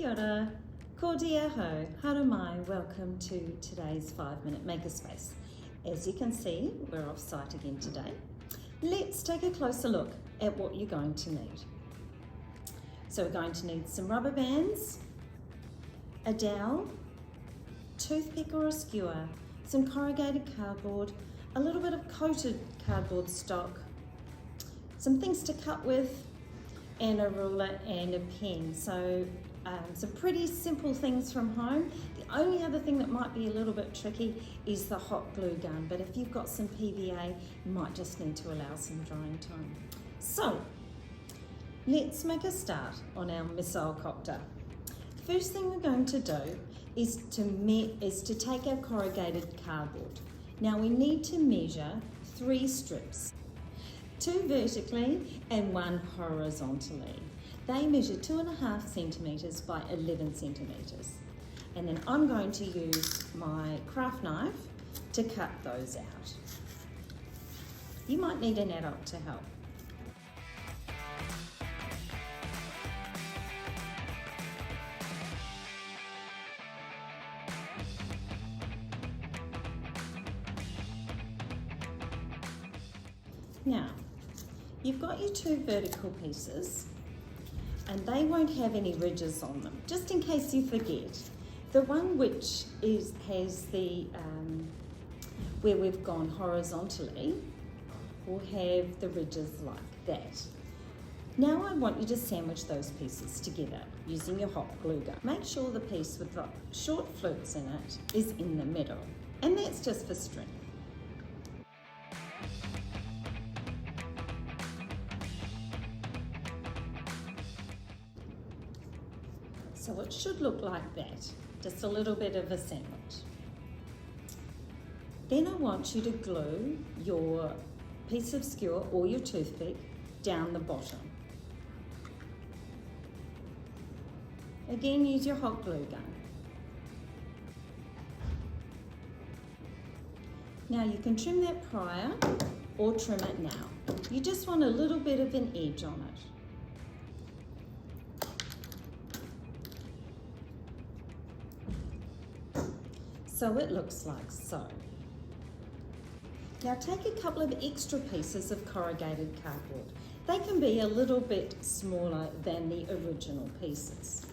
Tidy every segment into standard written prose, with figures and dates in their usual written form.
Kia ora, ko dia ho, haere mai, welcome to today's 5-minute Makerspace. As you can see, we're off site again today. Let's take a closer look at what you're going to need. So we're going to need some rubber bands, a dowel, toothpick or a skewer, some corrugated cardboard, a little bit of coated cardboard stock, some things to cut with, and a ruler and a pen. So some pretty simple things from home. The only other thing that might be a little bit tricky is the hot glue gun, but if you've got some PVA, you might just need to allow some drying time. So let's make a start on our missile copter. First thing we're going to do is to take our corrugated cardboard. Now we need to measure 3 strips, 2 vertically and 1 horizontally. They measure 2.5 centimetres by 11 centimetres. And then I'm going to use my craft knife to cut those out. You might need an adult to help. Now, you've got your 2 vertical pieces and they won't have any ridges on them, just in case you forget. The one which has the, where we've gone horizontally, will have the ridges like that. Now I want you to sandwich those pieces together using your hot glue gun. Make sure the piece with the short flutes in it is in the middle, and that's just for strength. So it should look like that, just a little bit of a sandwich. Then I want you to glue your piece of skewer or your toothpick down the bottom. Again, use your hot glue gun. Now you can trim that prior or trim it now. You just want a little bit of an edge on it. So it looks like so. Now take a couple of extra pieces of corrugated cardboard. They can be a little bit smaller than the original pieces.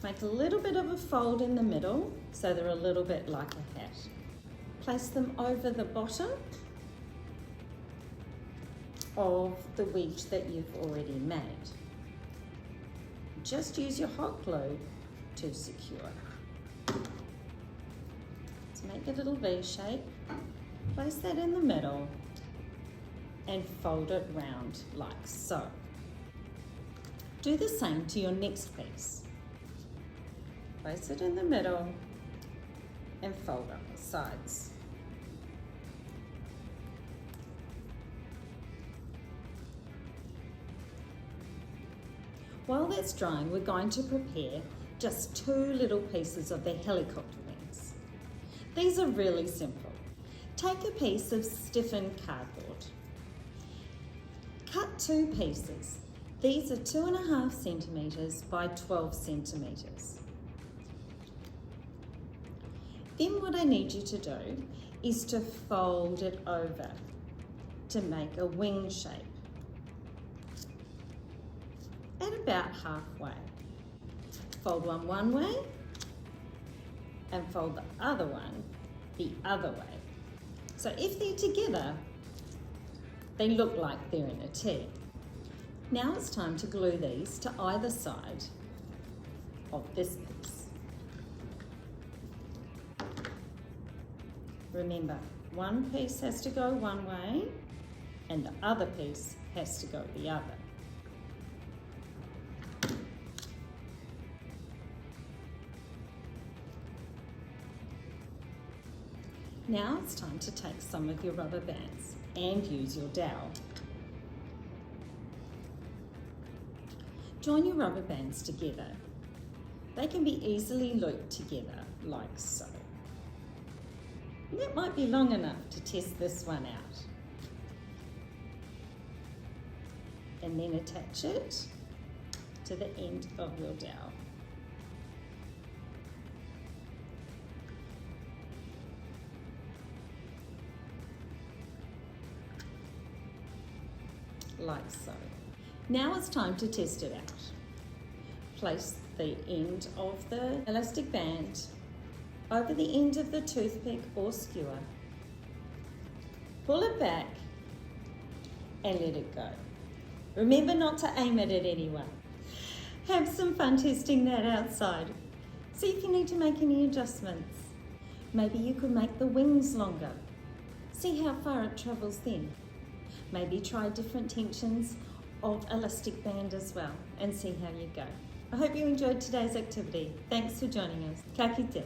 Make a little bit of a fold in the middle so they're a little bit like a hat. Place them over the bottom of the wedge that you've already made. Just use your hot glue to secure. Make a little V shape, place that in the middle and fold it round like so. Do the same to your next piece. Place it in the middle and fold up the sides. While that's drying, we're going to prepare just 2 little pieces of the helicopter wings. These are really simple. Take a piece of stiffened cardboard. Cut 2 pieces. These are 2.5 centimetres by 12 centimetres. Then what I need you to do is to fold it over to make a wing shape at about halfway. Fold one way and fold the other one the other way. So if they're together, they look like they're in a T. Now it's time to glue these to either side of this piece. Remember, one piece has to go one way and the other piece has to go the other. Now it's time to take some of your rubber bands and use your dowel. Join your rubber bands together. They can be easily looped together like so. And that might be long enough to test this one out. And then attach it to the end of your dowel. like so. Now it's time to test it out. Place the end of the elastic band over the end of the toothpick or skewer. Pull it back and let it go. Remember not to aim it at anyone. Have some fun testing that outside. See if you need to make any adjustments. Maybe you could make the wings longer. See how far it travels then. Maybe try different tensions of elastic band as well and see how you go. I hope you enjoyed today's activity. Thanks for joining us. Ka kite.